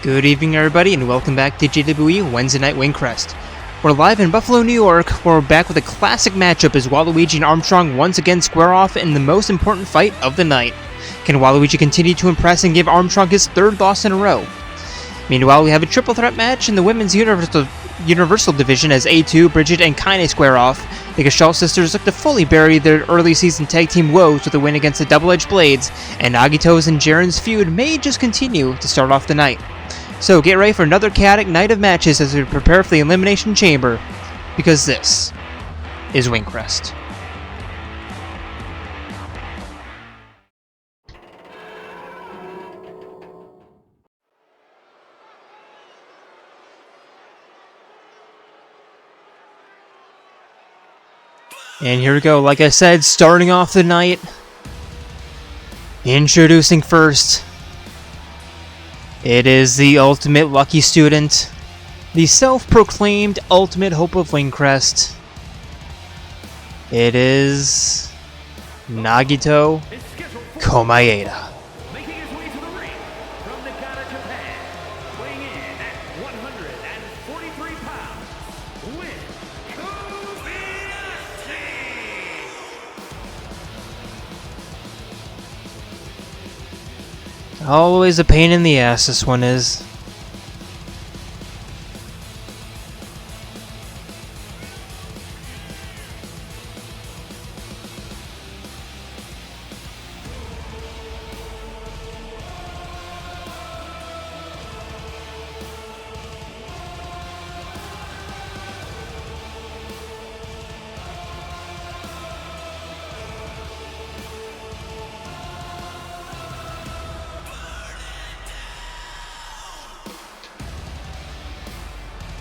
Good evening, everybody, and welcome back to JWE Wednesday Night Wingcrest. We're live in Buffalo, New York, where we're back with a classic matchup as Waluigi and Armstrong once again square off in the most important fight of the night. Can Waluigi continue to impress and give Armstrong his third loss in a row? Meanwhile, we have a triple threat match in the Women's Universal Division as A2, Brighid, and Kaine square off. The Gestalt Sisters look to fully bury their early season tag team woes with a win against the Double-Edged Blades, and Nagito's and Jaren's feud may just continue to start off the night. So get ready for another chaotic night of matches as we prepare for the Elimination Chamber, because this is Wingcrest. And here we go, like I said, starting off the night, introducing first, it is the ultimate lucky student, the self-proclaimed ultimate hope of Wingcrest. It is Nagito Komaeda. Making his way to the ring from Nagito, Japan, weighing in at 143 pounds, with Always a pain in the ass, this one is.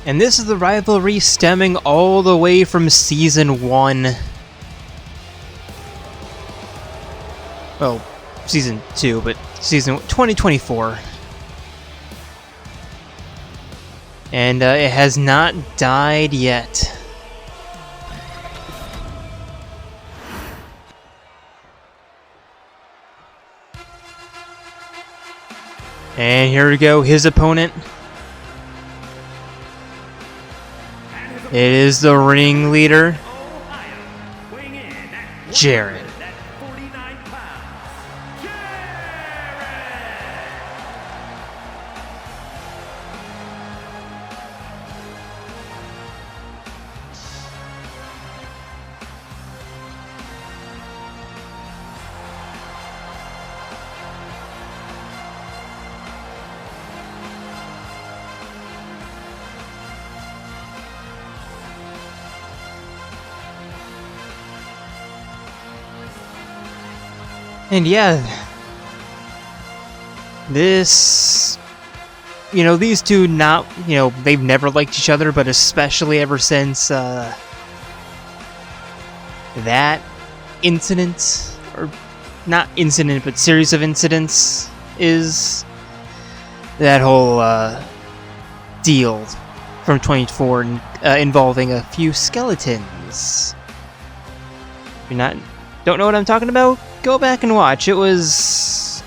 And this is the rivalry stemming all the way from Season 1. Well, Season 2, but Season 2024. And it has not died yet. And here we go, his opponent. It is the ringleader, Jaren. And yeah, this, these two they've never liked each other, but especially ever since that incident, or not incident, but series of incidents, is that whole deal from 24 involving a few skeletons. If you don't know what I'm talking about? Go back and watch. It was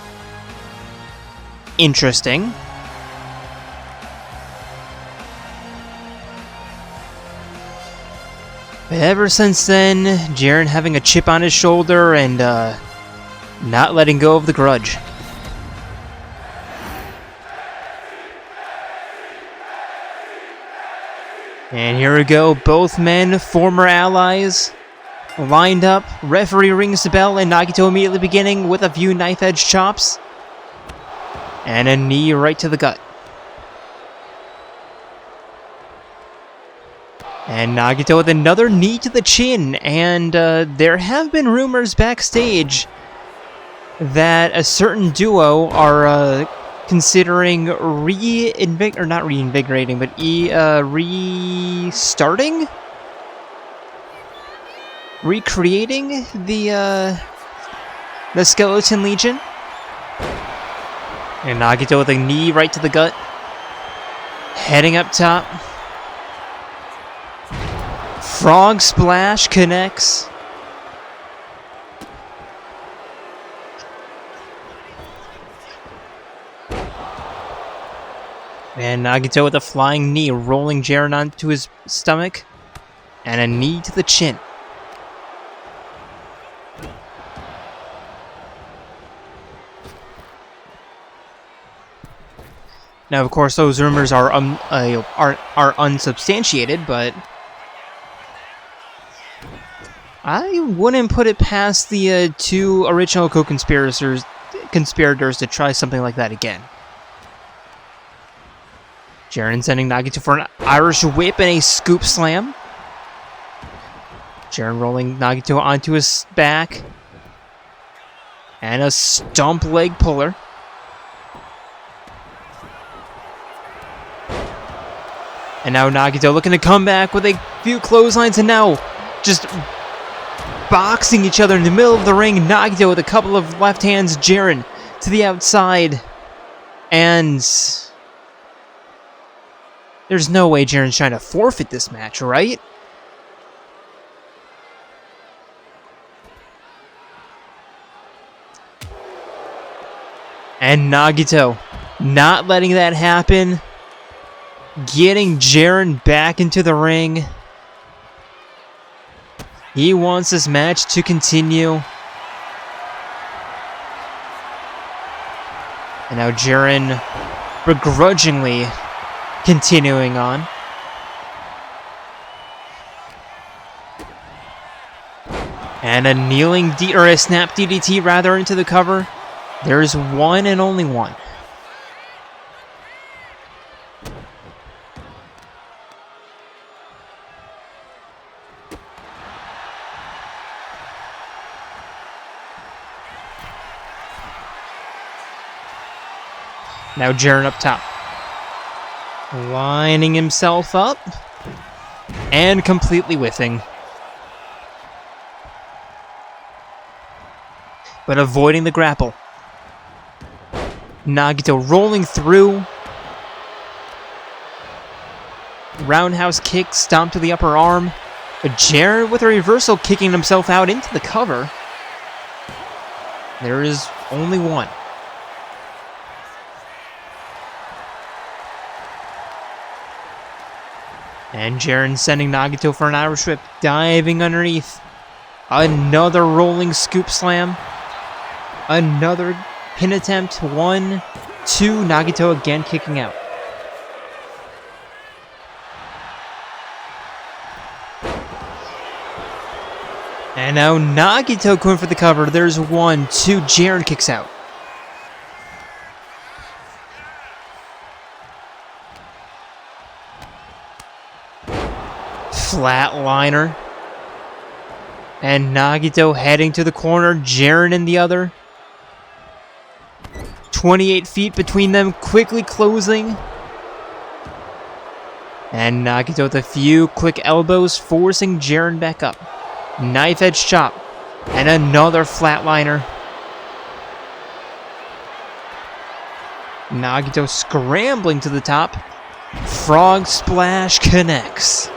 interesting. But ever since then, Jaren having a chip on his shoulder and not letting go of the grudge. And here we go, both men, former allies, lined up, referee rings the bell, and Nagito immediately beginning with a few knife-edge chops. And a knee right to the gut. And Nagito with another knee to the chin, and there have been rumors backstage that a certain duo are considering restarting? Recreating the Skeleton Legion. And Nagito with a knee right to the gut. Heading up top. Frog Splash connects. And Nagito with a flying knee, rolling Jaren onto his stomach. And a knee to the chin. Now, of course, those rumors are unsubstantiated, but I wouldn't put it past the two original co-conspirators to try something like that again. Jaren sending Nagito for an Irish whip and a scoop slam. Jaren rolling Nagito onto his back. And a stomp leg puller. And now Nagito looking to come back with a few clotheslines, and now just boxing each other in the middle of the ring. Nagito with a couple of left hands, Jaren to the outside. And there's no way Jaren's trying to forfeit this match, right? And Nagito not letting that happen. Getting Jaren back into the ring. He wants this match to continue. And now Jaren begrudgingly continuing on. And a kneeling or a snap DDT rather into the cover. There's one and only one. Now Jaren up top. Lining himself up. And completely whiffing. But avoiding the grapple. Nagito rolling through. Roundhouse kick, stomp to the upper arm. But Jaren with a reversal kicking himself out into the cover. There is only one. And Jaren sending Nagito for an Irish whip, diving underneath. Another rolling scoop slam. Another pin attempt. 1, 2. Nagito again kicking out. And now Nagito going for the cover. There's 1, 2. Jaren kicks out. Flatliner. And Nagito heading to the corner. Jaren in the other. 28 feet between them. Quickly closing. And Nagito with a few quick elbows. Forcing Jaren back up. Knife edge chop. And another flatliner. Nagito scrambling to the top. Frog splash connects.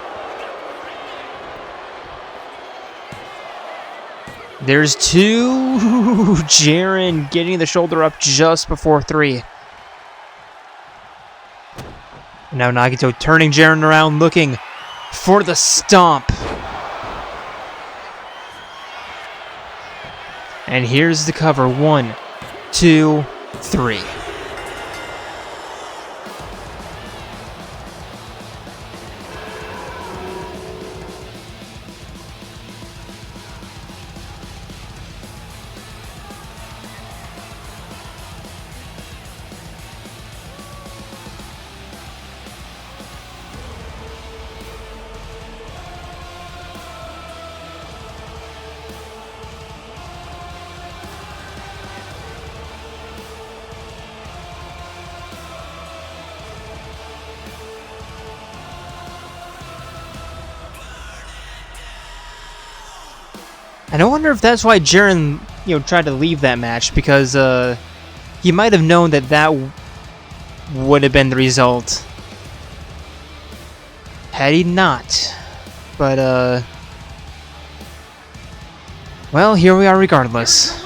There's 2. Jaren getting the shoulder up just before 3. Now Nagito turning Jaren around, looking for the stomp. And here's the cover. 1, 2, 3. And I wonder if that's why Jaren, tried to leave that match, because he might have known that that would have been the result had he not. But well, here we are regardless.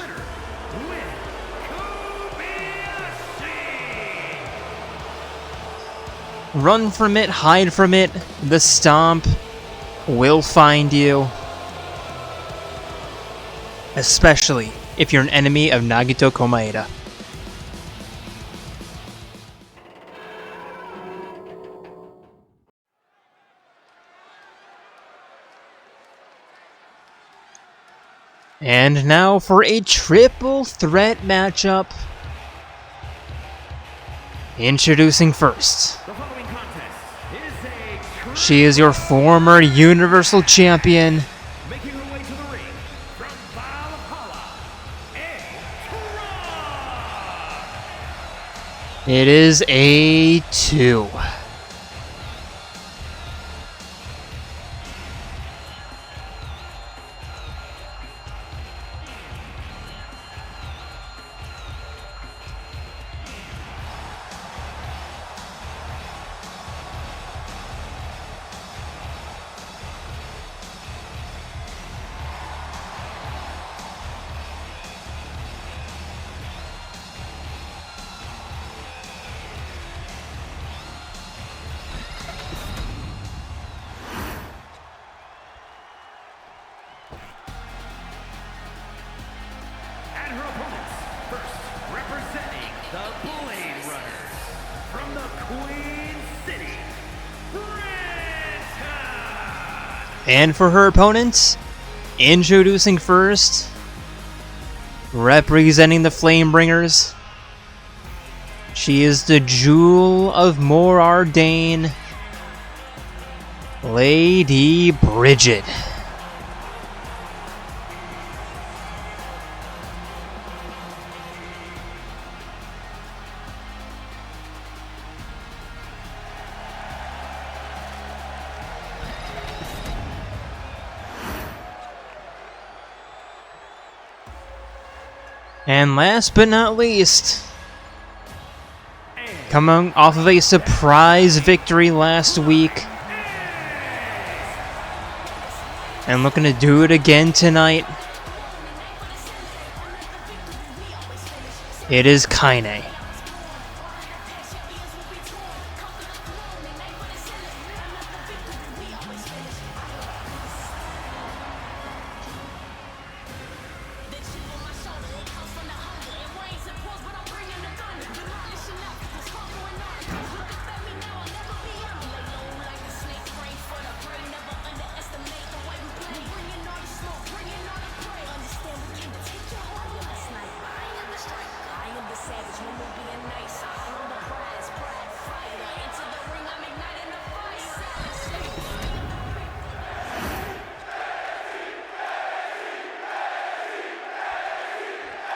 Run from it, hide from it. The stomp will find you. Especially if you're an enemy of Nagito Komaeda. And now for a triple threat matchup. Introducing first. She is your former Universal Champion. Making her way to the ring from Valhalla, It is A2. and her opponents. First, representing the Blade Runners from the Queen City, Brighid. And for her opponents, introducing first, representing the Flamebringers, she is the Jewel of More Ardain, Lady Brighid. And last but not least, coming off of a surprise victory last week, and looking to do it again tonight, it is Kaine.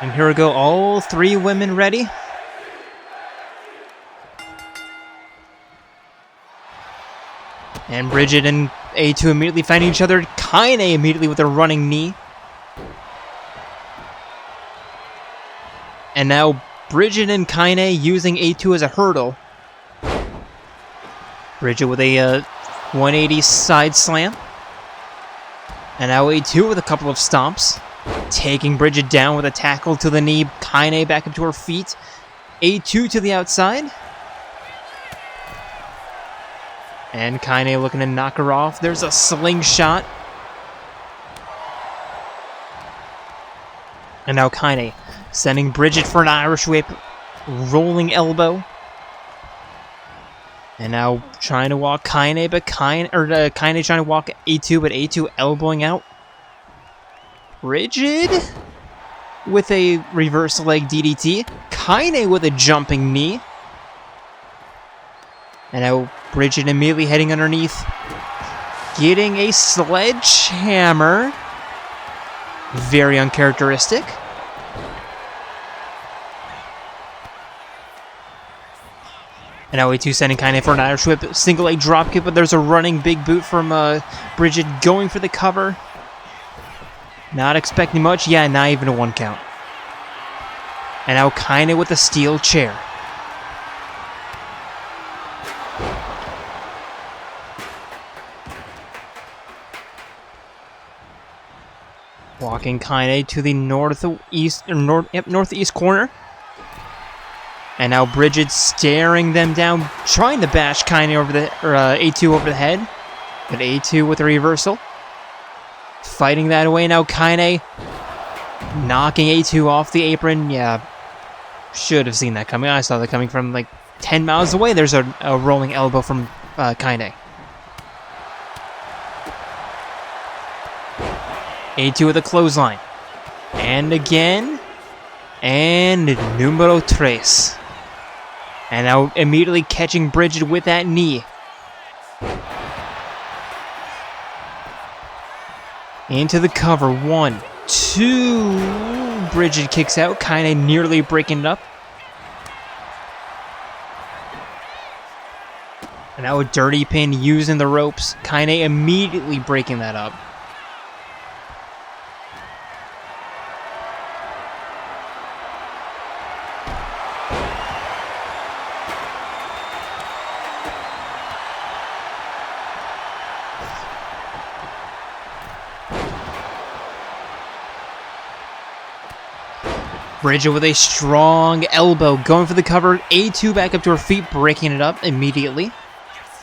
And here we go, all three women ready. And Brighid and A2 immediately finding each other. Kaine immediately with a running knee. And now Brighid and Kaine using A2 as a hurdle. Brighid with a 180 side slam. And now A2 with a couple of stomps. Taking Brighid down with a tackle to the knee. Kaine back up to her feet. A2 to the outside. And Kaine looking to knock her off. There's a slingshot. And now Kaine sending Brighid for an Irish whip. Rolling elbow. And now trying to walk Kaine, but Kaine trying to walk A2, but A2 elbowing out. Brighid with a reverse leg DDT. Kaine with a jumping knee. And now Brighid immediately heading underneath. Getting a sledgehammer. Very uncharacteristic. And now A2 sending Kaine for an Irish whip. Single leg dropkick, but there's a running big boot from Brighid going for the cover. Not expecting much. Yeah, not even a 1 count. And now Kaine with a steel chair. Walking Kaine to the northeast corner. And now Brighid staring them down, trying to bash Kaine over the, A2 over the head. But A2 with a reversal. Fighting that away now, Kaine knocking A2 off the apron. Yeah, should have seen that coming. I saw that coming from like 10 miles away. There's a rolling elbow from Kaine. A2 with a clothesline. And again. And numero tres. And now immediately catching Brighid with that knee. Into the cover. 1, 2. Brighid kicks out. Kaine nearly breaking it up. And now a dirty pin using the ropes. Kaine immediately breaking that up. Brighid with a strong elbow, going for the cover. A2 back up to her feet, breaking it up immediately.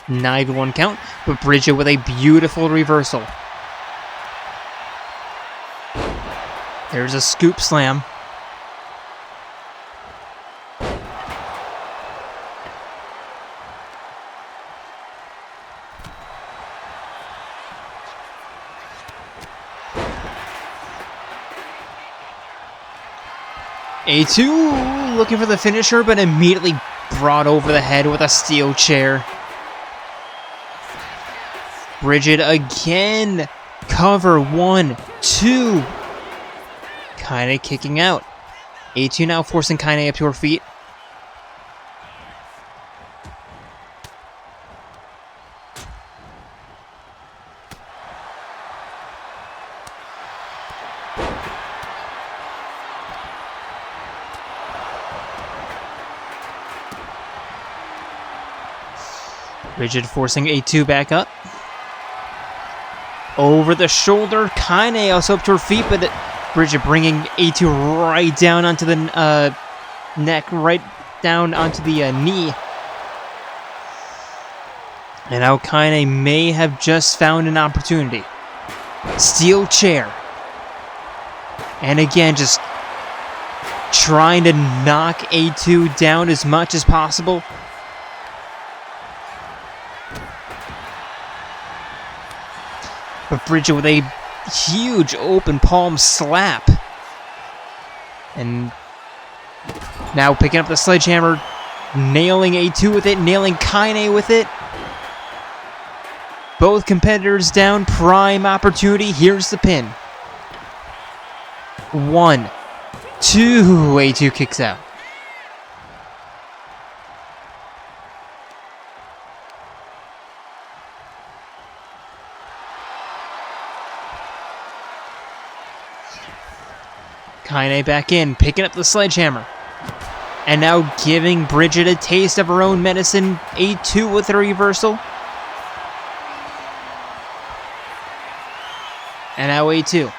Not even 1 count, but Brighid with a beautiful reversal. There's a scoop slam. A2 looking for the finisher, but immediately brought over the head with a steel chair. Brighid again. Cover. 1, 2. Kaine kicking out. A2 now forcing Kaine up to her feet. Brighid forcing A2 back up. Over the shoulder. Kaine also up to her feet, but Brighid bringing A2 right down onto the neck, right down onto the knee. And now Kaine may have just found an opportunity. Steel chair. And again, just trying to knock A2 down as much as possible. But Brighid with a huge open palm slap. And now picking up the sledgehammer, nailing A2 with it, nailing Kaine with it. Both competitors down, prime opportunity. Here's the pin. 1, 2, A2 kicks out. Kaine back in, picking up the sledgehammer. And now giving Brighid a taste of her own medicine. A2 with a reversal. And now A2.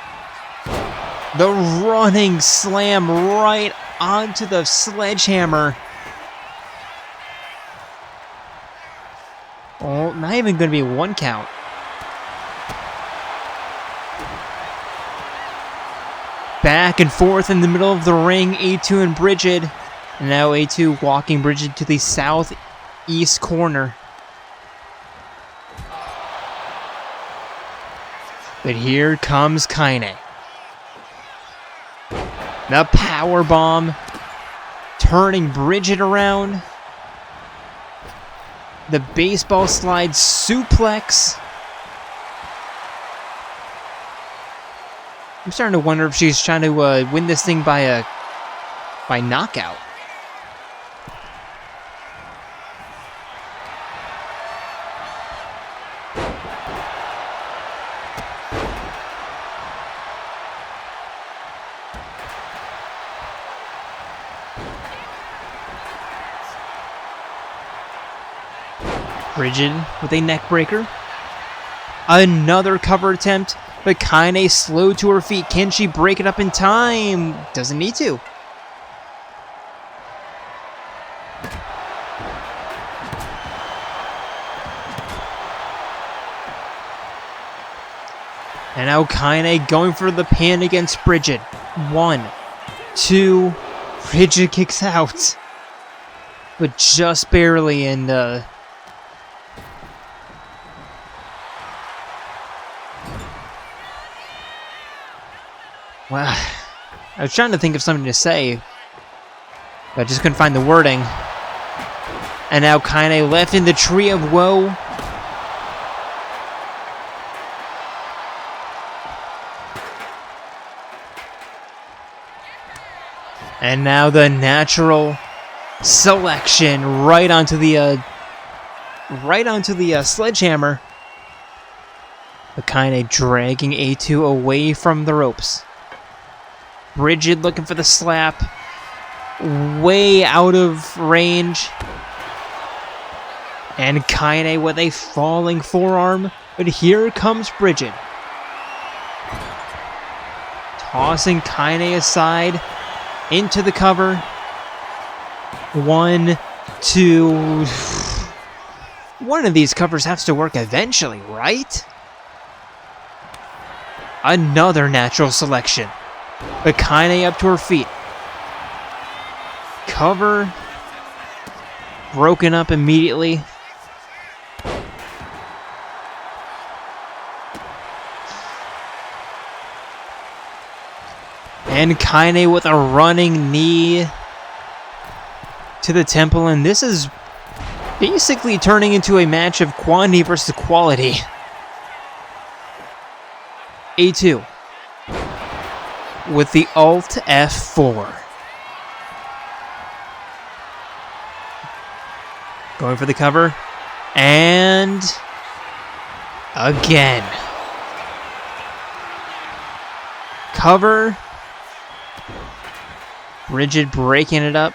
The running slam right onto the sledgehammer. Oh, not even going to be a 1 count. Back and forth in the middle of the ring, A2 and Brighid. And now A2 walking Brighid to the southeast corner. But here comes Kaine. The power bomb, turning Brighid around. The baseball slide suplex. I'm starting to wonder if she's trying to win this thing by knockout. Brighid with a neck breaker. Another cover attempt, but Kaine slowed to her feet. Can she break it up in time? Doesn't need to. And now Kaine going for the pin against Brighid. 1, 2, Brighid kicks out. But just barely, and wow. I was trying to think of something to say, but I just couldn't find the wording. And now Kaine left in the Tree of Woe. And now the natural selection right onto the sledgehammer. But Kaine dragging A2 away from the ropes. Brighid looking for the slap. Way out of range. And Kaine with a falling forearm. But here comes Brighid. Tossing Kaine aside. Into the cover. 1, 2. One of these covers has to work eventually, right? Another natural selection. But Kaine up to her feet. Cover. Broken up immediately. And Kaine with a running knee to the temple, and this is basically turning into a match of quantity versus quality. A2 with the Alt F4. Going for the cover. And again. Cover. Brighid breaking it up.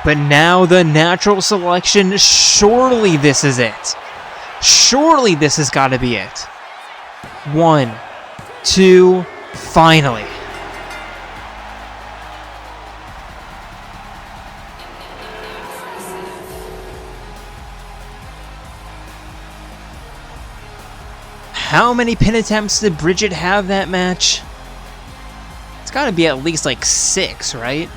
But now the natural selection. Surely this is it. Surely this has got to be it. 1, 2, finally. How many pin attempts did Brighid have that match? It's got to be at least like 6, right?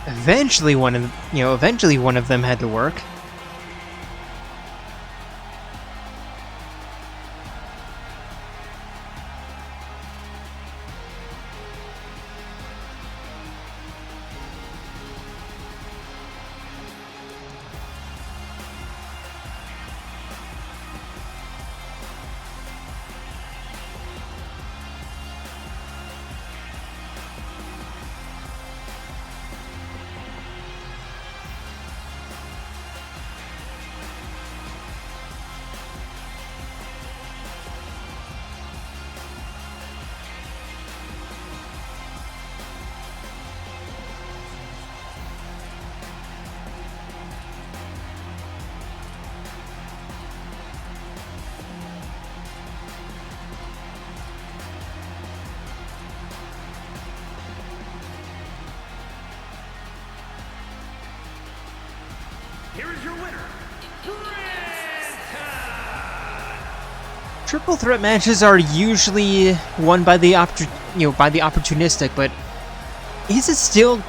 Eventually one of them had to work. Here is your winner, Triple threat matches are usually won by the opportunistic, but is it still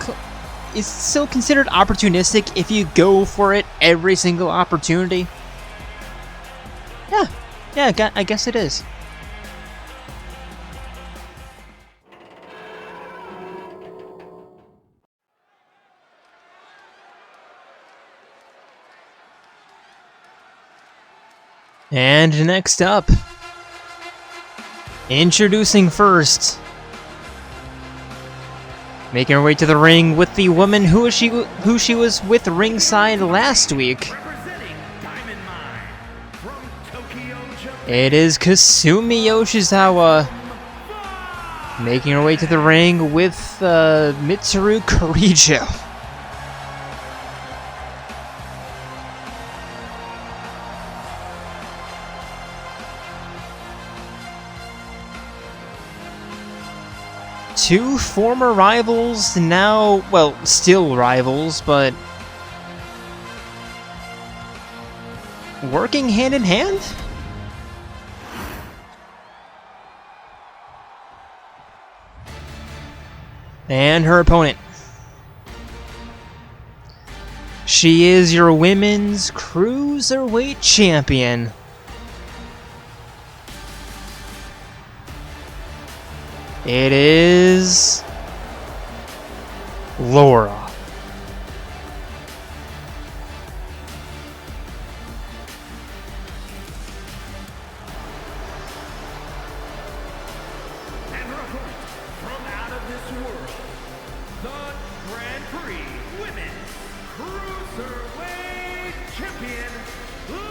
considered opportunistic if you go for it every single opportunity? Yeah, I guess it is. And next up, introducing first, making her way to the ring with the woman who she was with ringside last week. representing Diamond Mine from Tokyo, Japan. It is Kasumi Yoshizawa, making her way to the ring with Mitsuru Kirijo. two former rivals, now, well, still rivals, but working hand in hand? And her opponent. She is your women's Cruiserweight champion. It is Lora. And her opponent from out of this world, the Grand Prix Women's Cruiserweight Champion, Lord!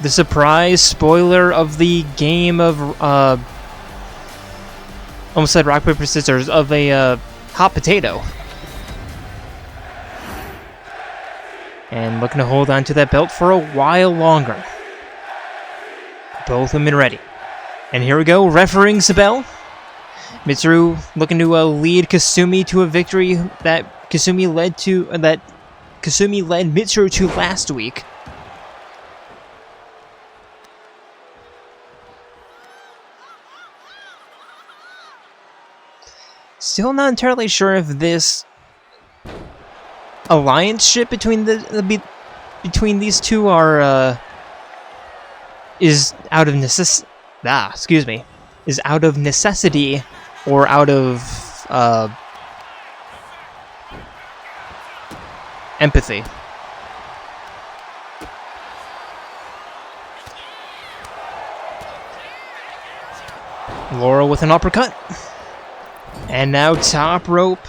The surprise spoiler of the game of, almost said rock, paper, scissors, of a, hot potato. And looking to hold on to that belt for a while longer. Both women ready. And here we go, refereeing Sabelle. Mitsuru looking to lead Kasumi to a victory that Kasumi led Mitsuru to last week. Still not entirely sure if this alliance-ship between between these two are is out of necessity or out of empathy. Lora with an uppercut. And now top rope,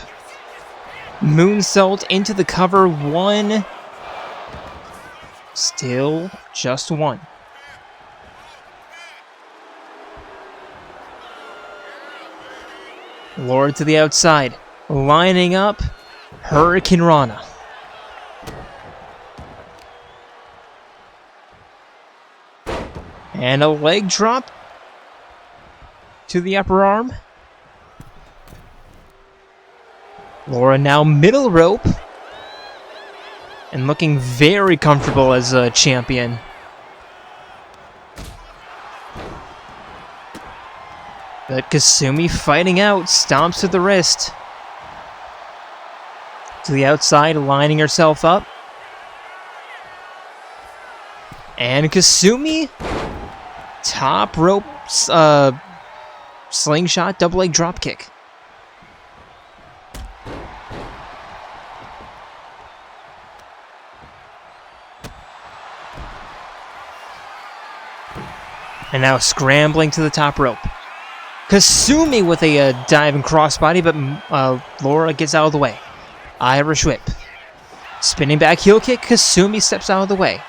moonsault into the cover, one, still just one. Lord to the outside, lining up, Hurricane Rana. And a leg drop to the upper arm. Lora now middle rope. And looking very comfortable as a champion. But Kasumi fighting out, stomps to the wrist. To the outside, lining herself up. And Kasumi, top rope slingshot, double leg drop kick. And now scrambling to the top rope. Kasumi with a diving crossbody, but Lora gets out of the way. Irish whip. Spinning back heel kick, Kasumi steps out of the way.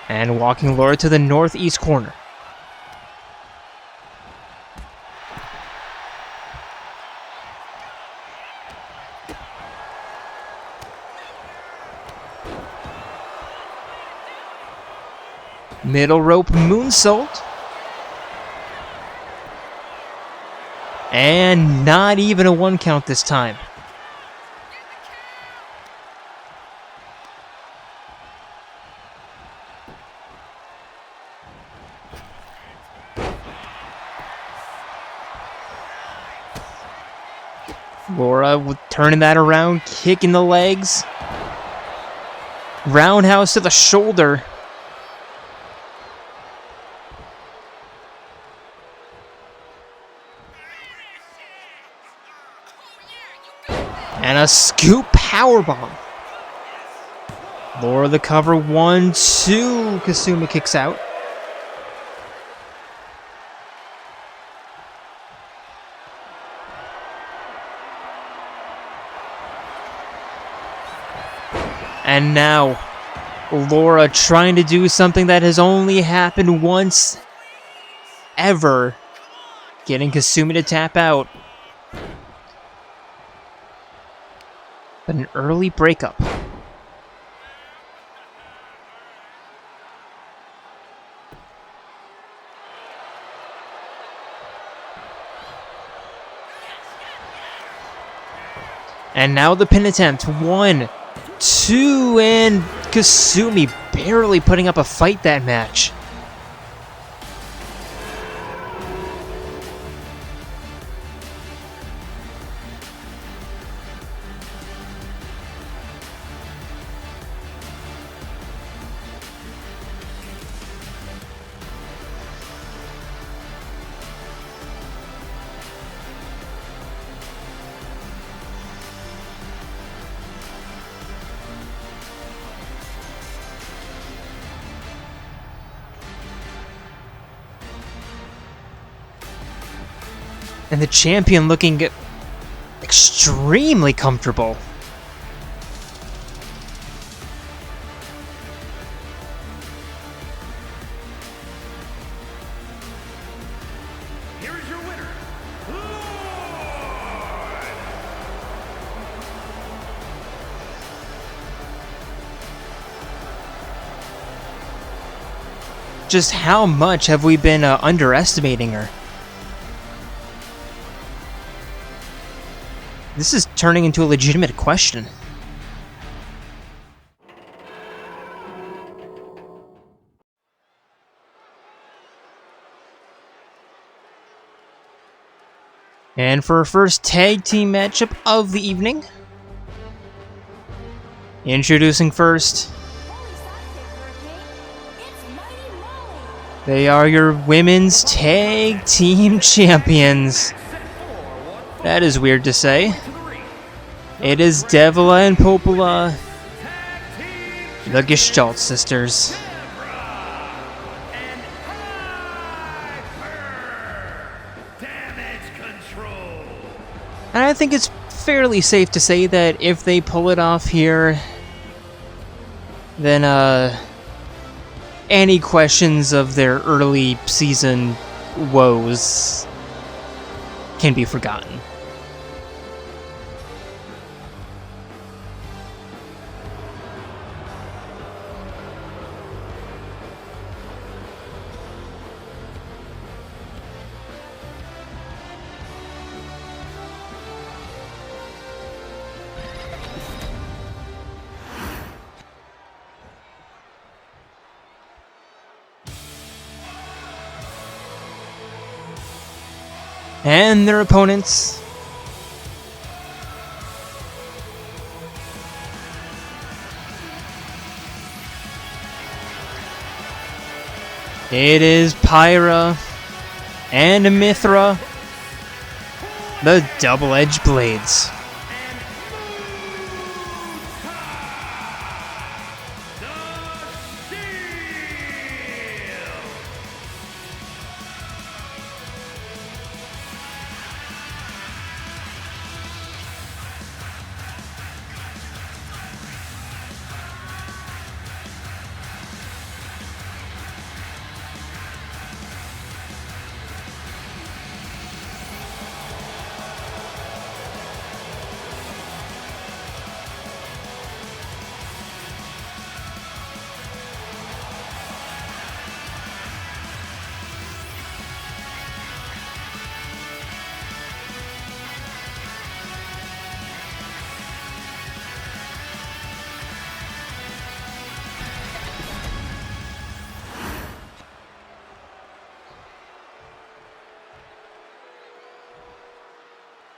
And walking Lora to the northeast corner. Middle rope moonsault. And not even a one count this time. Lora turning that around, kicking the legs. Roundhouse to the shoulder. And a scoop powerbomb. Lora the cover, 1-2. Kasumi kicks out. And now, Lora trying to do something that has only happened once ever. Getting Kasumi to tap out. But an early breakup. And now the pin attempt. 1, 2, and Kasumi barely putting up a fight that match. And the champion looking extremely comfortable. Here is your winner, Lord! Just how much have we been underestimating her? This is turning into a legitimate question. And for our first tag team matchup of the evening, introducing first, they are your women's tag team champions. That is weird to say. It is Devila and Popola, the Gestalt Sisters. And I think it's fairly safe to say that if they pull it off here, then any questions of their early season woes can be forgotten. And their opponents, it is Pyra and Mithra, the double-edged blades.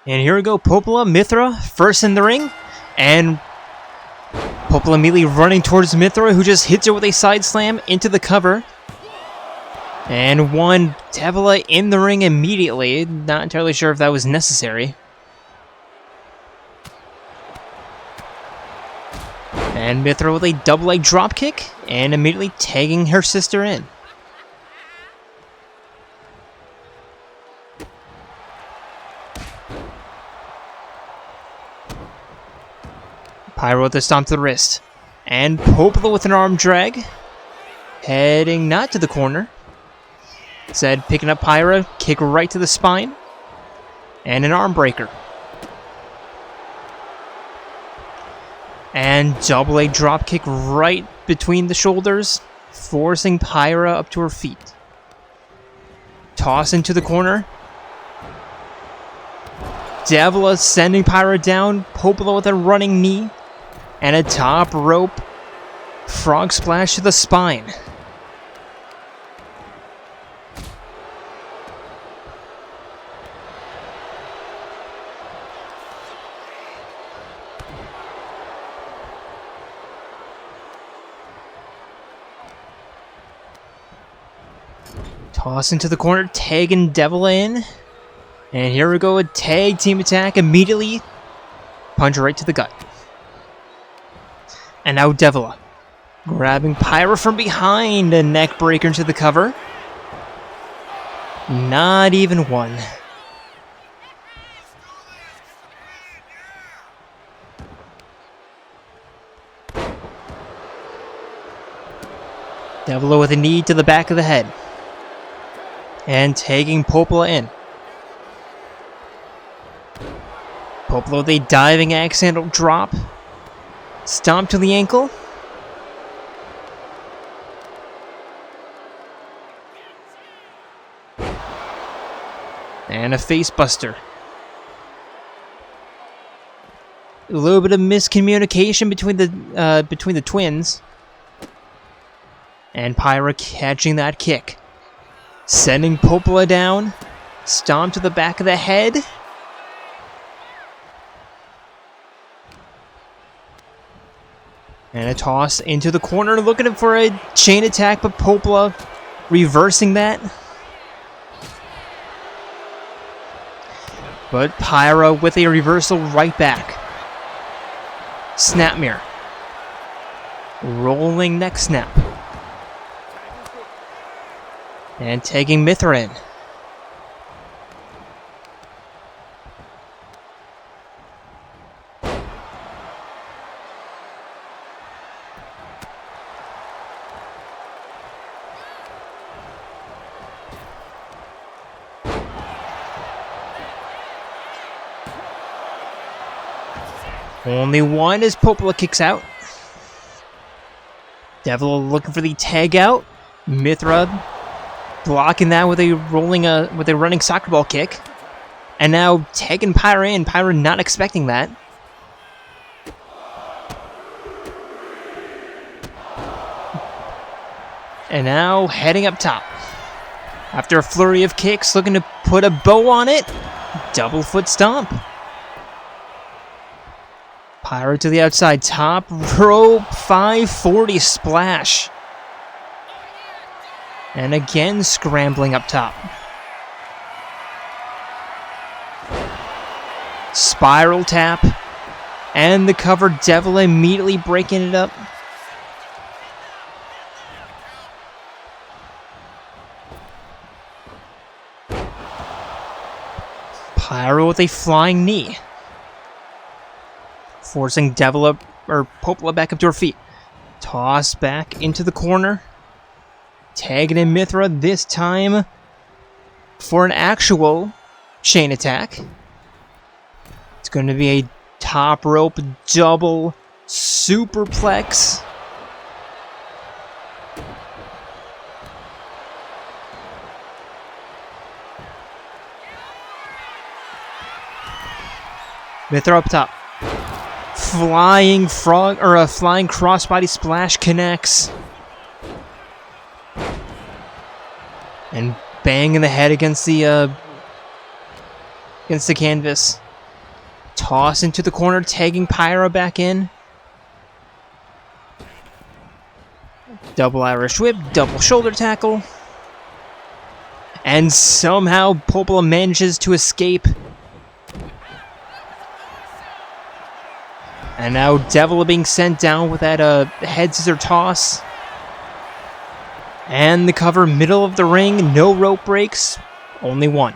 And here we go, Popola, Mithra, first in the ring, and Popola immediately running towards Mithra, who just hits her with a side slam into the cover. And one Devila in the ring immediately, not entirely sure if that was necessary. And Mithra with a double leg drop kick, and immediately tagging her sister in. Pyro with a stomp to the wrist. And Popola with an arm drag. Heading not to the corner. Instead, picking up Pyra, kick right to the spine. And an arm breaker. And double A drop kick right between the shoulders, forcing Pyra up to her feet. Toss into the corner. Devila sending Pyra down. Popola with a running knee. And a top rope frog splash to the spine. Toss into the corner, tagging Devila in. And here we go, a tag team attack immediately. Punch right to the gut. And now Devila grabbing Pyra from behind, a neck breaker into the cover. Not even one. Devila with a knee to the back of the head. And tagging Popola in. Popola with a diving accidental drop. Stomp to the ankle. And a face buster. A little bit of miscommunication between the twins. And Pyra catching that kick. Sending Popola down. Stomp to the back of the head. And a toss into the corner, looking for a chain attack, but Popola reversing that. But Pyra with a reversal right back. Snap mirror. Rolling neck snap. And taking Mithra in. Only one as Popola kicks out. Devila looking for the tag out. Mithra blocking that with a running soccer ball kick. And now tagging Pyra in. Pyra not expecting that. And now heading up top. After a flurry of kicks, looking to put a bow on it. Double foot stomp. Pyra to the outside, top rope, 540 splash. And again, scrambling up top. Spiral tap. And the cover, Devila immediately breaking it up. Pyra with a flying knee. Forcing Devila or Popola back up to her feet. Toss back into the corner. Tagging in Mithra this time for an actual chain attack. It's going to be a top rope double superplex. Mithra up top. Flying frog or a flying crossbody splash connects. And bang in the head against the canvas. Toss into the corner, tagging Pyra back in. Double Irish whip, double shoulder tackle. And somehow Popola manages to escape. And now Devila being sent down with that head scissor toss. And the cover, middle of the ring, no rope breaks, only one.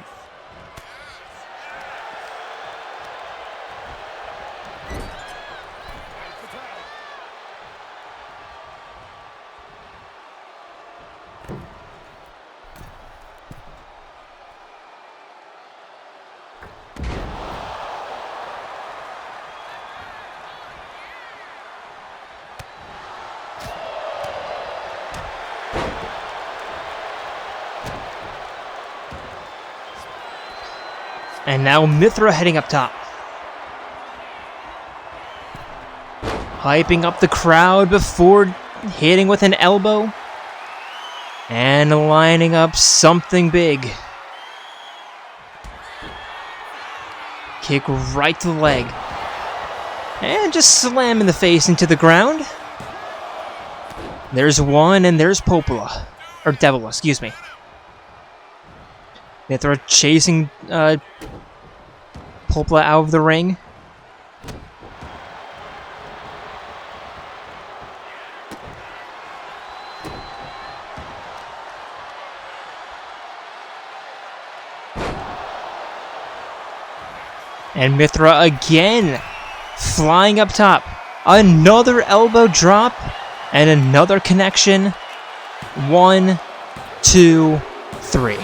And now Mithra heading up top. Hyping up the crowd before hitting with an elbow. And lining up something big. Kick right to the leg. And just slam in the face into the ground. There's one, and there's Popola. Or Devil, excuse me. Mithra chasing Popola out of the ring. And Mithra again flying up top. Another elbow drop and another connection. 1, 2, 3.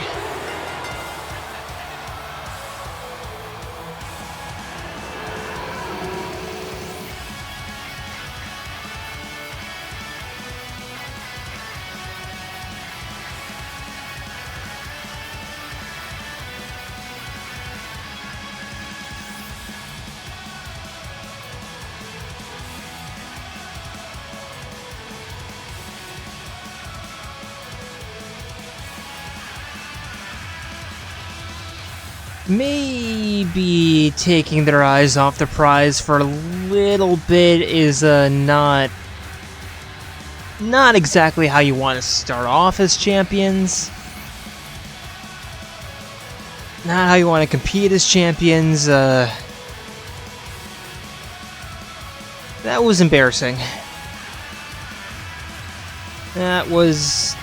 Maybe taking their eyes off the prize for a little bit is not exactly how you want to start off as champions. Not how you want to compete as champions. That was embarrassing. That was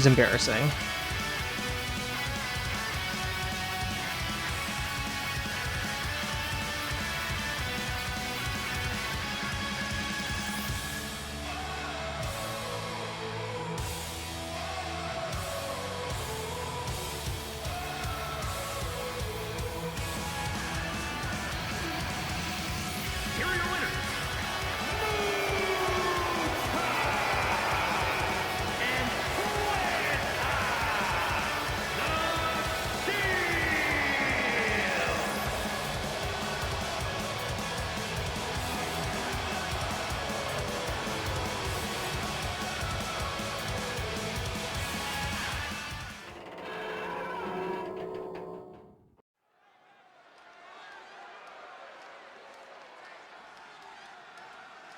embarrassing.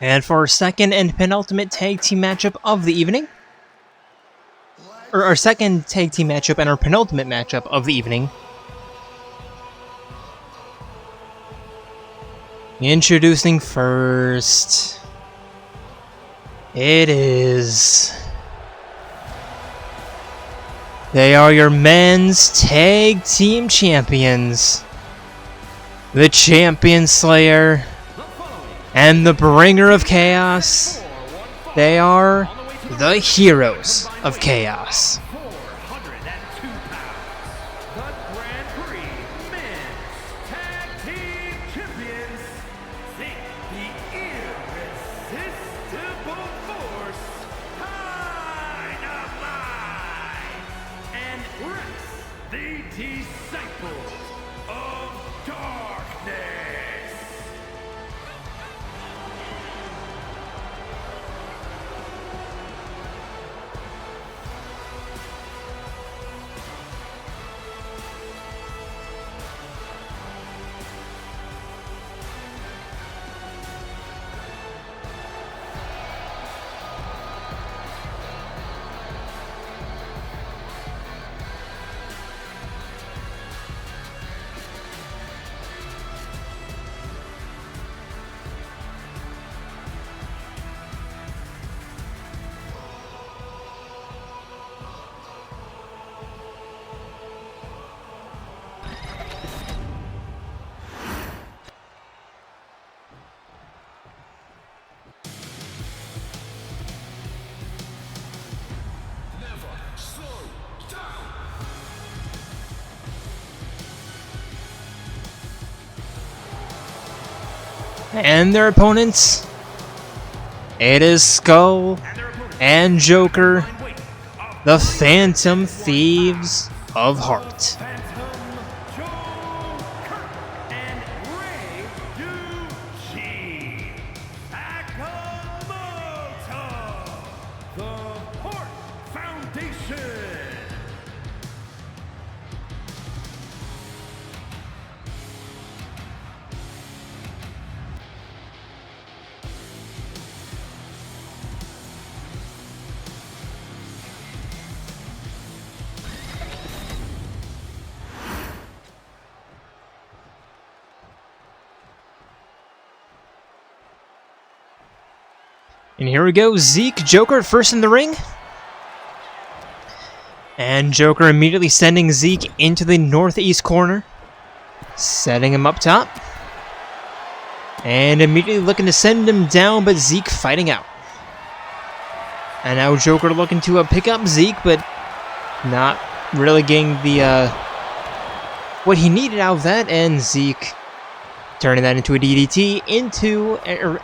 And for our second and penultimate tag team matchup of the evening, or our second tag team matchup and our penultimate matchup of the evening, introducing first, it is, they are your men's tag team champions, the Champion Slayer and the Bringer of Chaos. They are the Heroes of Chaos. 402 pounds, the Grand Prix Men's Tag Team Champions, the irresistible force, Dynamite, and Rex, the Disciples of Darkness. And their opponents, it is Skull and Joker, the Phantom Thieves of Heart. Phantom Joker. And here we go, Zeke, Joker first in the ring. And Joker immediately sending Zeke into the northeast corner. Setting him up top. And immediately looking to send him down, but Zeke fighting out. And now Joker looking to pick up Zeke, but not really getting the what he needed out of that. And Zeke turning that into a DDT, into a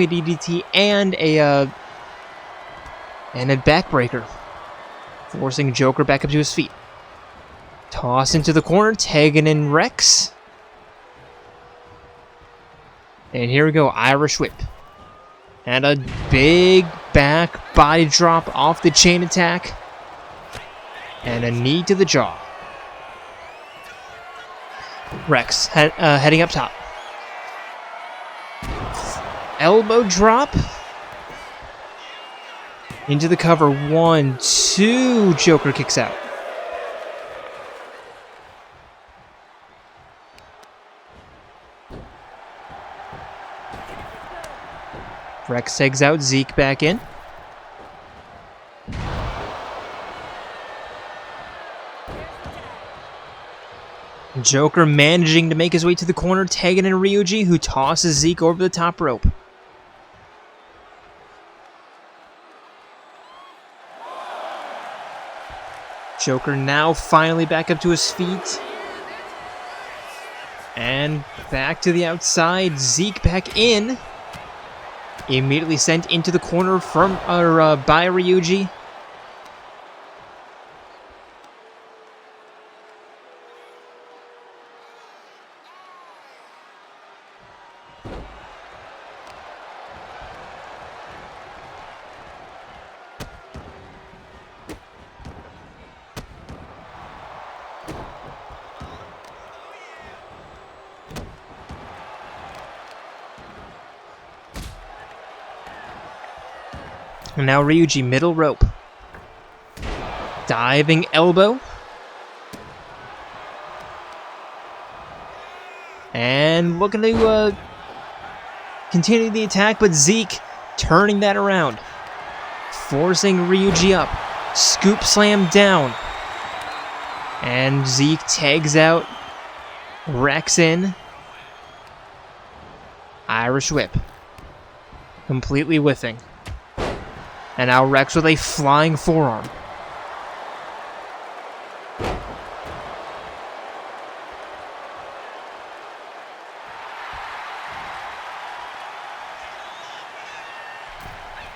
DDT and a backbreaker, forcing Joker back up to his feet. Toss into the corner, tagging in Rex. And here we go, Irish Whip. And a big back body drop off the chain attack. And a knee to the jaw. Rex heading up top. Elbow drop. Into the cover. 1, 2. Joker kicks out. Rex tags out, Zeke back in. Joker managing to make his way to the corner, tagging in Ryuji, who tosses Zeke over the top rope. Joker now finally back up to his feet. And back to the outside, Zeke back in. Immediately sent into the corner from by Ryuji. And now Ryuji, middle rope. Diving elbow. And looking to continue the attack, but Zeke turning that around. Forcing Ryuji up. Scoop slam down. And Zeke tags out. Rex in. Irish whip. Completely whiffing. And now Rex with a flying forearm.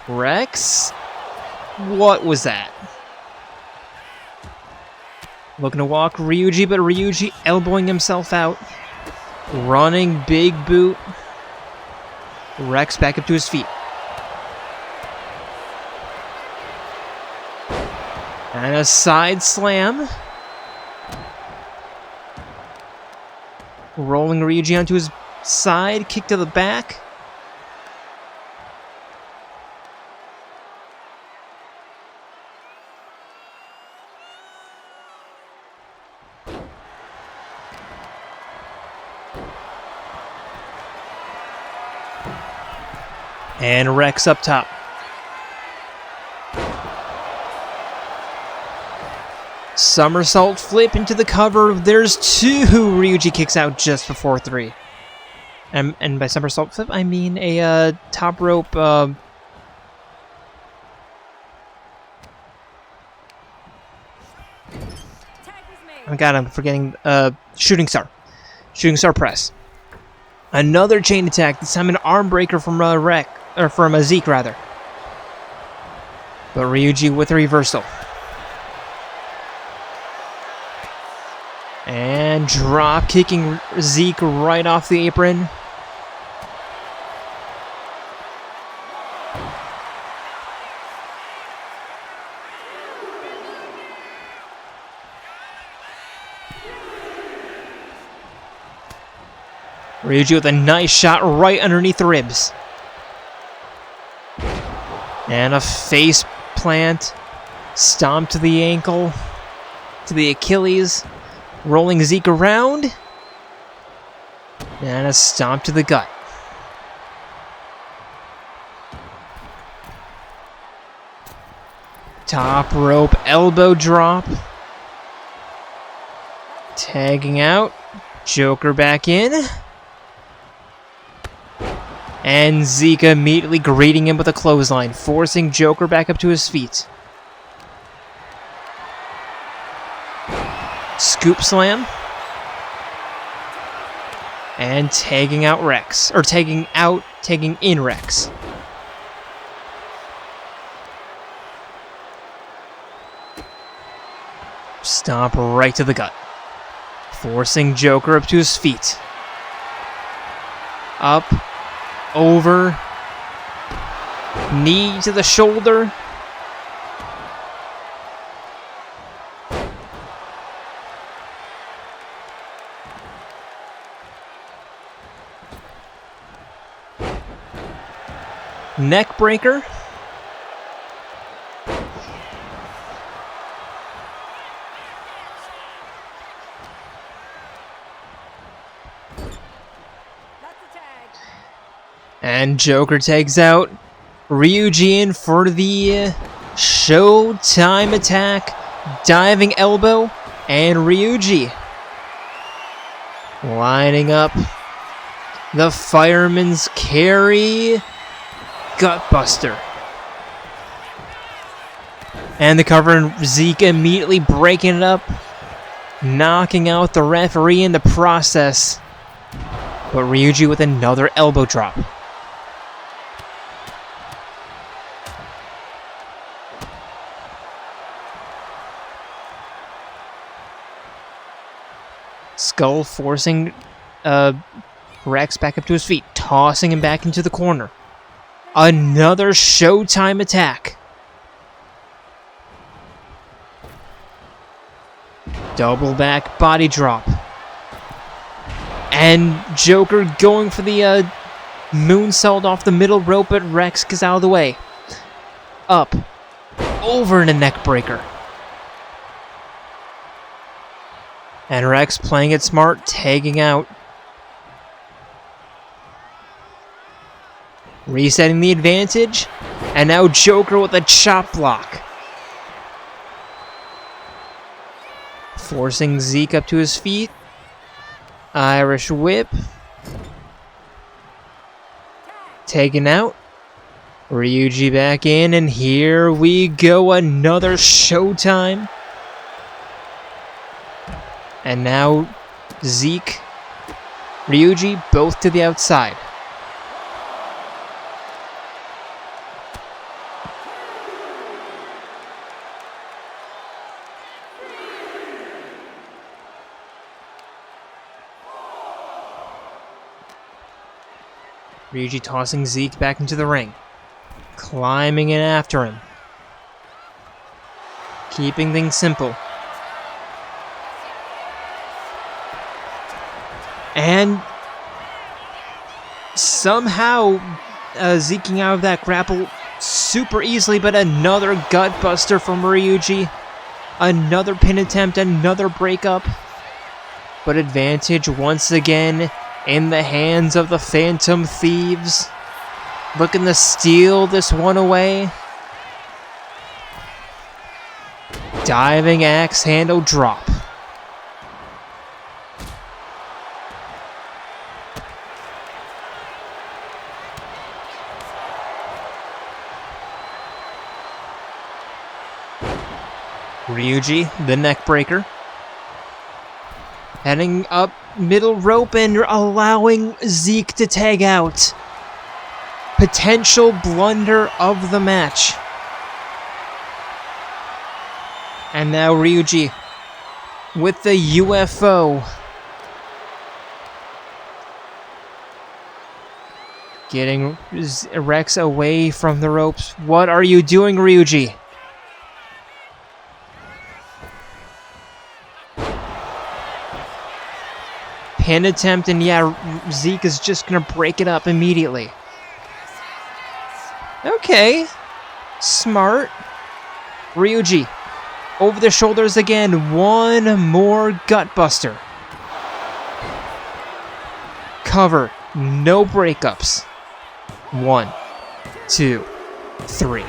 Rex? What was that? Looking to walk Ryuji, but Ryuji elbowing himself out. Running big boot. Rex back up to his feet. And a side slam. Rolling Ryuji onto his side. Kick to the back. And Rex up top. Somersault flip into the cover. There's two. Ryuji kicks out just before 3. And by somersault flip, I mean a top rope. Oh God, I'm forgetting. Shooting star. Shooting star press. Another chain attack. This time an arm breaker from Zeke rather. But Ryuji with a reversal. And drop kicking Zeke right off the apron. Ryuji with a nice shot right underneath the ribs. And a face plant. Stomp to the ankle. To the Achilles. Rolling Zeke around. And a stomp to the gut. Top rope elbow drop. Tagging out. Joker back in. And Zeke immediately greeting him with a clothesline, forcing Joker back up to his feet. Scoop slam. And tagging out Rex. Or tagging in Rex. Stomp right to the gut. Forcing Joker up to his feet. Up. Over. Knee to the shoulder. Neck breaker. And Joker tags out Ryuji in for the Showtime attack. Diving elbow. And Ryuji lining up the Fireman's Carry Gutbuster. And the cover, and Zeke immediately breaking it up. Knocking out the referee in the process. But Ryuji with another elbow drop. Skull forcing Rex back up to his feet, tossing him back into the corner. Another Showtime attack. Double back body drop. And Joker going for the moonsault off the middle rope, but Rex gets out of the way. Up. Over in a neck breaker. And Rex playing it smart, tagging out. Resetting the advantage. And now Joker with a chop block. Forcing Zeke up to his feet. Irish whip. Taken out. Ryuji back in, and here we go. Another Showtime. And now Zeke, Ryuji, both to the outside. Ryuji tossing Zeke back into the ring. Climbing in after him. Keeping things simple. And somehow Zeking out of that grapple super easily, but another gutbuster from Ryuji. Another pin attempt, another breakup. But advantage once again in the hands of the Phantom Thieves. Looking to steal this one away. Diving axe handle drop. Ryuji, the neck breaker. Heading up middle rope and allowing Zeke to tag out. Potential blunder of the match. And now Ryuji with the UFO. Getting Rex away from the ropes. What are you doing, Ryuji? Pin attempt, and yeah, Zeke is just going to break it up immediately. Okay. Smart. Ryuji. Over the shoulders again. One more gutbuster. Cover. No breakups. 1, 2, 3.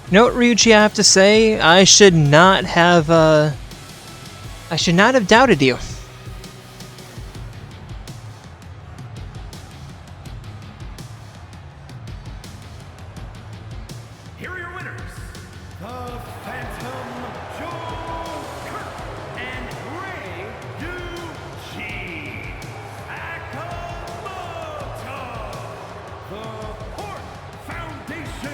You know what, Ryuji, I have to say, I should not have doubted you. Here are your winners, the Phantom Joker and Ryuji Sakamoto, the Port Foundation.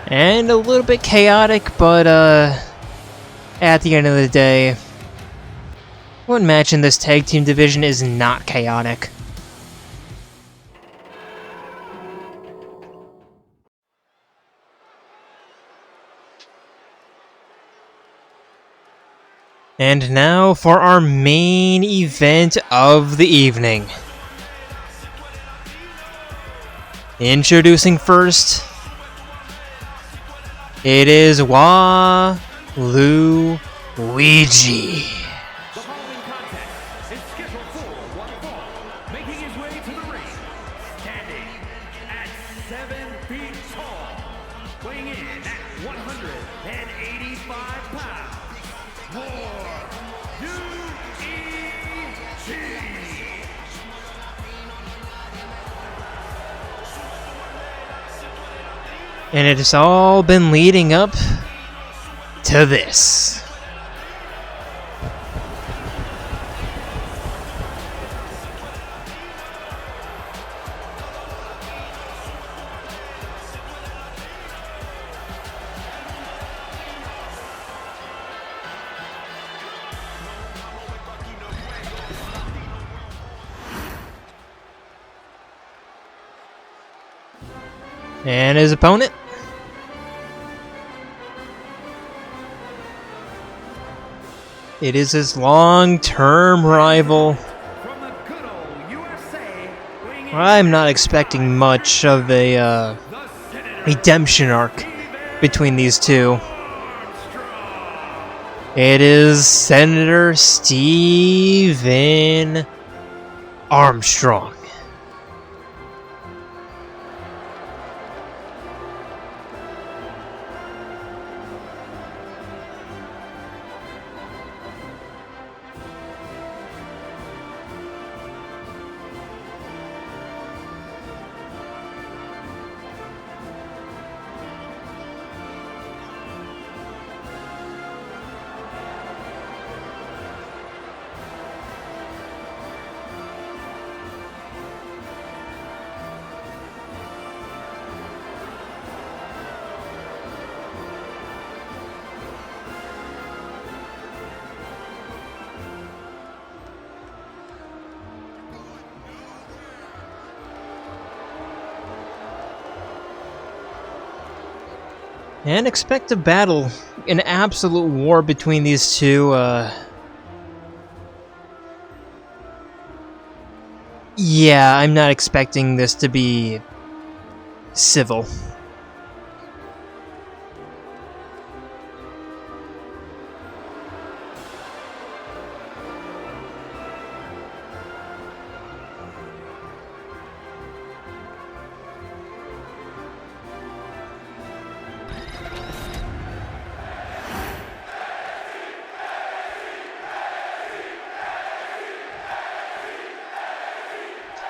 And a little bit chaotic, but at the end of the day, one match in this tag team division is not chaotic. And now for our main event of the evening. Introducing first, it is Waluigi. The following contest is scheduled for one fall, making his way to the ring, standing at 7 feet tall, weighing in at 185 pounds, And it has all been leading up to this. And his opponent, it is his long-term rival. From the good old USA, I'm not expecting much of a the Senator redemption arc between these two. It is Senator Stephen Armstrong. And expect a battle, an absolute war between these two. Yeah, I'm not expecting this to be civil.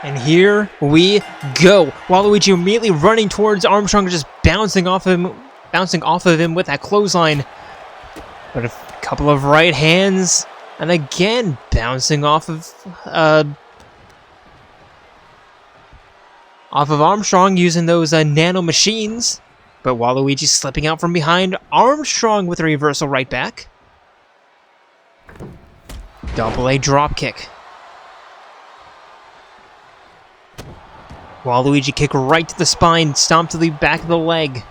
And here we go. Waluigi immediately running towards Armstrong, just bouncing off of him with that clothesline. But a couple of right hands, and again bouncing off of Armstrong using those nano machines. But Waluigi slipping out from behind Armstrong with a reversal right back. Double A drop kick. Waluigi kick right to the spine, stomp to the back of the leg.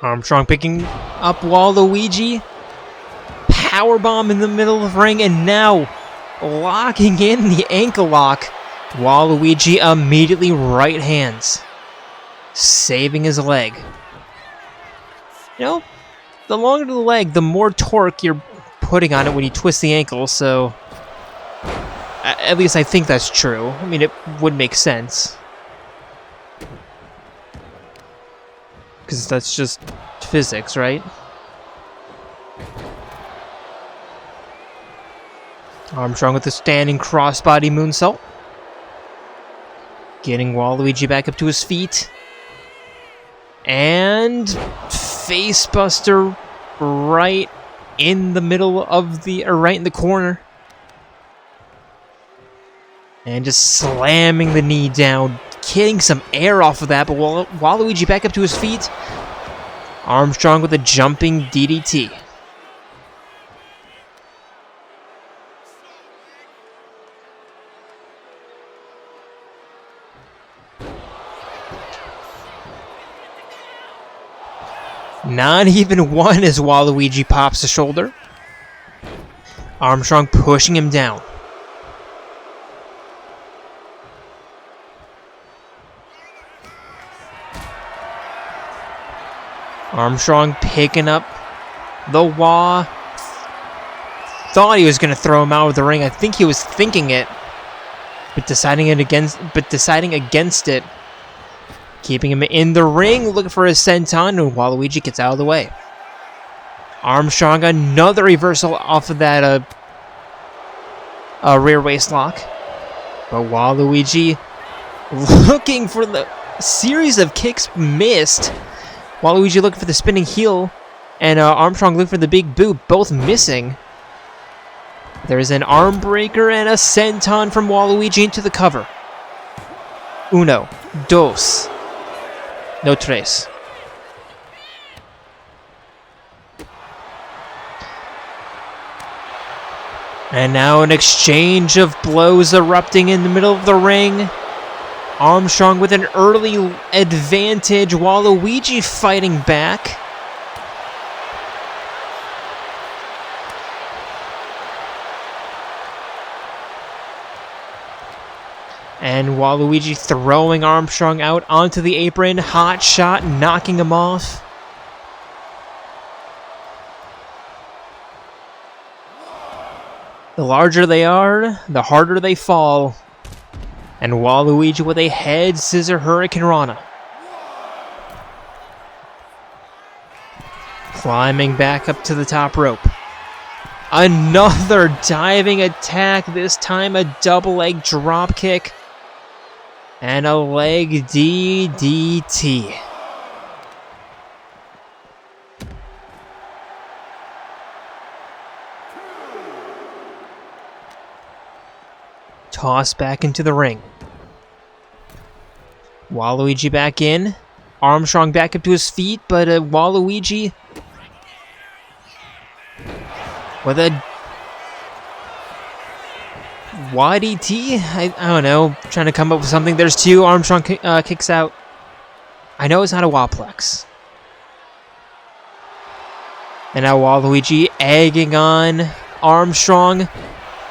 Armstrong picking up Waluigi. powerbomb in the middle of the ring, and now locking in the ankle lock. Waluigi immediately right hands, saving his leg. You know, the longer the leg, the more torque you're putting on it when you twist the ankle, so at least I think that's true. I mean, it would make sense, because that's just physics, right? Armstrong with the standing crossbody moonsault, getting Waluigi back up to his feet, and facebuster right in the middle of the, or right in the corner, and just slamming the knee down, getting some air off of that, but Waluigi back up to his feet. Armstrong with a jumping DDT. Not even one as Waluigi pops the shoulder. Armstrong pushing him down. Armstrong picking up the wah. Thought he was going to throw him out of the ring. I think he was thinking it, but deciding against it. Keeping him in the ring, looking for his senton, and Waluigi gets out of the way. Armstrong, another reversal off of that rear waist lock. But Waluigi looking for the series of kicks missed. Waluigi looking for the spinning heel, and Armstrong looking for the big boot, both missing. There's an arm breaker and a senton from Waluigi into the cover. Uno, dos. No tres. And now an exchange of blows erupting in the middle of the ring. Armstrong with an early advantage. Waluigi fighting back. And Waluigi throwing Armstrong out onto the apron. Hot shot, knocking him off. The larger they are, the harder they fall. And Waluigi with a head scissor hurricane rana. Climbing back up to the top rope. Another diving attack, this time a double leg drop kick. And a leg DDT. Toss back into the ring. Waluigi back in. Armstrong back up to his feet, but Waluigi with a YDT? I don't know. Trying to come up with something. There's two. Armstrong kicks out. I know it's not a Waplex. And now Waluigi egging on Armstrong.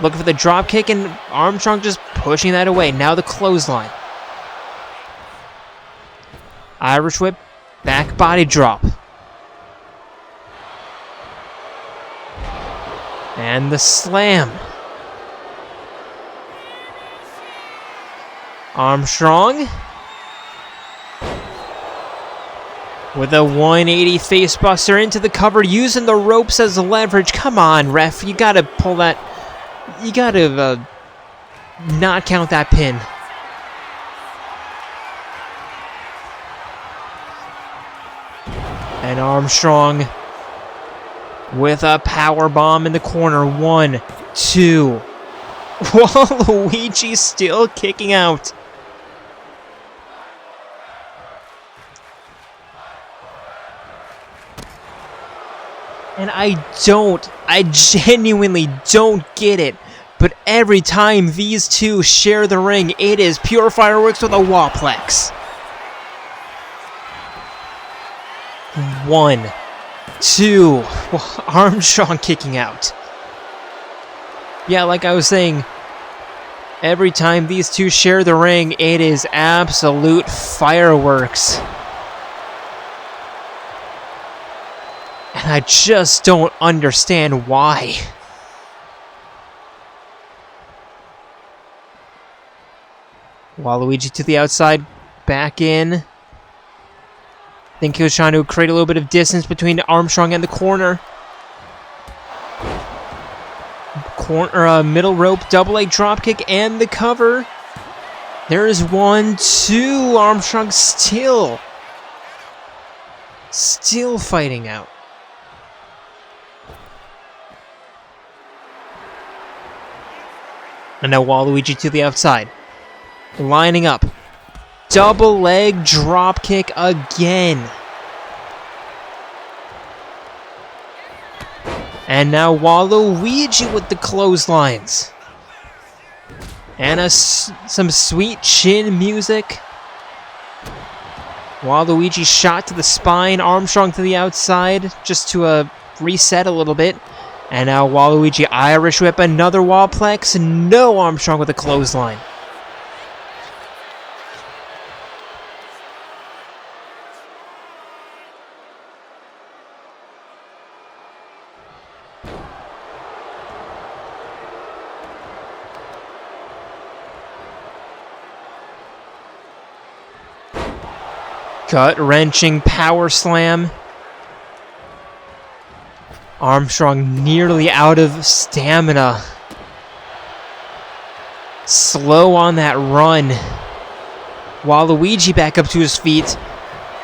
Looking for the drop kick, and Armstrong just pushing that away. Now the clothesline. Irish whip. Back body drop. And the slam. Armstrong with a 180 facebuster into the cover, using the ropes as leverage. Come on, ref. You gotta pull that. You gotta not count that pin. And Armstrong with a power bomb in the corner. 1, 2. Waluigi still kicking out. And I genuinely don't get it. But every time these two share the ring, it is pure fireworks with a Waplex. 1, 2. Armstrong kicking out. Yeah, like I was saying, every time these two share the ring, it is absolute fireworks. And I just don't understand why. Waluigi to the outside, back in. I think he was trying to create a little bit of distance between Armstrong and the corner. Middle rope, double leg dropkick, and the cover. There is 1, 2. Armstrong still fighting out. And now Waluigi to the outside. Lining up. Double leg dropkick again. And now Waluigi with the clotheslines. And some sweet chin music. Waluigi shot to the spine. Armstrong to the outside just to reset a little bit. And now Waluigi Irish whip, another wallplex. No, Armstrong with a clothesline. Gut-wrenching power slam. Armstrong nearly out of stamina. Slow on that run. Waluigi back up to his feet.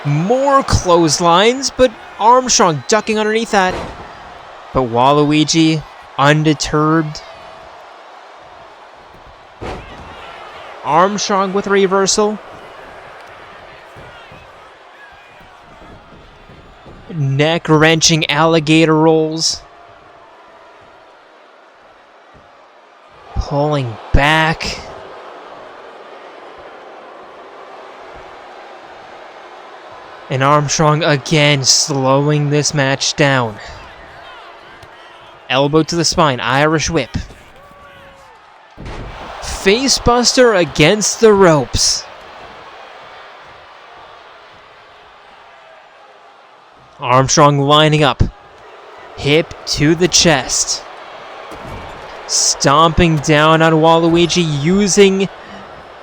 More clotheslines, but Armstrong ducking underneath that. But Waluigi undeterred. Armstrong with a reversal. Neck-wrenching alligator rolls. Pulling back. And Armstrong again slowing this match down. Elbow to the spine, Irish whip. Facebuster against the ropes. Armstrong lining up. Hip to the chest. Stomping down on Waluigi, using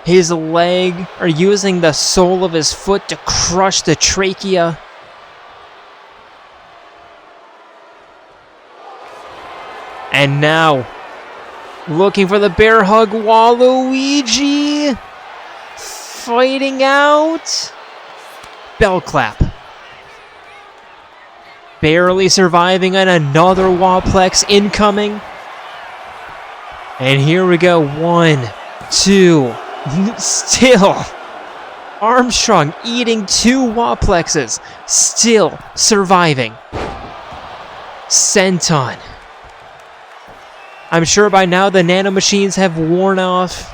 his leg, or using the sole of his foot to crush the trachea. And now, looking for the bear hug, Waluigi fighting out. Bell clap. Barely surviving, and another wallplex incoming. And here we go. 1, 2. Still. Armstrong eating 2 wallplexes. Still surviving. Senton. I'm sure by now the nanomachines have worn off.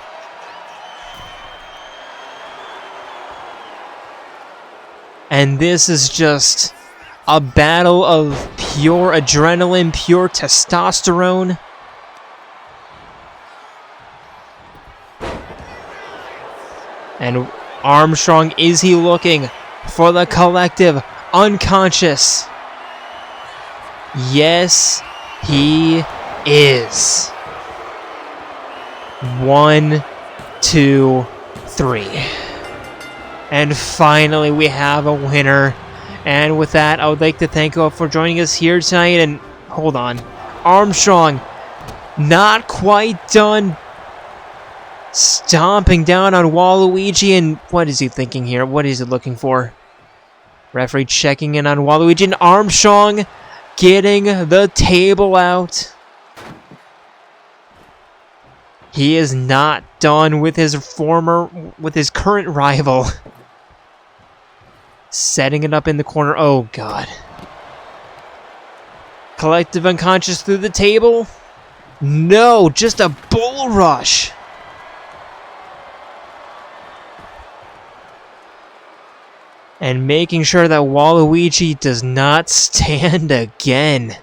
And this is just a battle of pure adrenaline, pure testosterone. And Armstrong, is he looking for the collective unconscious? Yes, he is. 1, 2, 3. And finally we have a winner. And with that, I would like to thank you all for joining us here tonight. And hold on. Armstrong, not quite done. Stomping down on Waluigi. And what is he thinking here? What is he looking for? Referee checking in on Waluigi. And Armstrong getting the table out. He is not done with his current rival. Setting it up in the corner. Oh, God. Collective unconscious through the table. No, just a bull rush. And making sure that Waluigi does not stand again.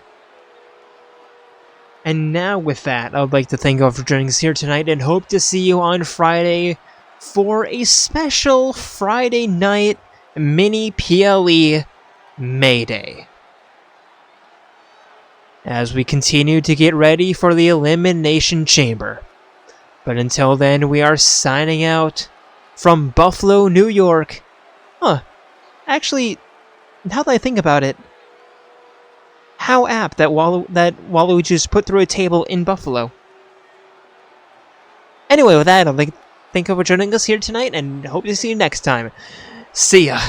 And now with that, I would like to thank you all for joining us here tonight and hope to see you on Friday for a special Friday night mini PLE Mayday. As we continue to get ready for the Elimination Chamber. But until then, we are signing out from Buffalo, New York. Actually, now that I think about it, how apt that Waluigi just put through a table in Buffalo. Anyway, with that, I'd like to thank you for joining us here tonight and hope to see you next time. See ya!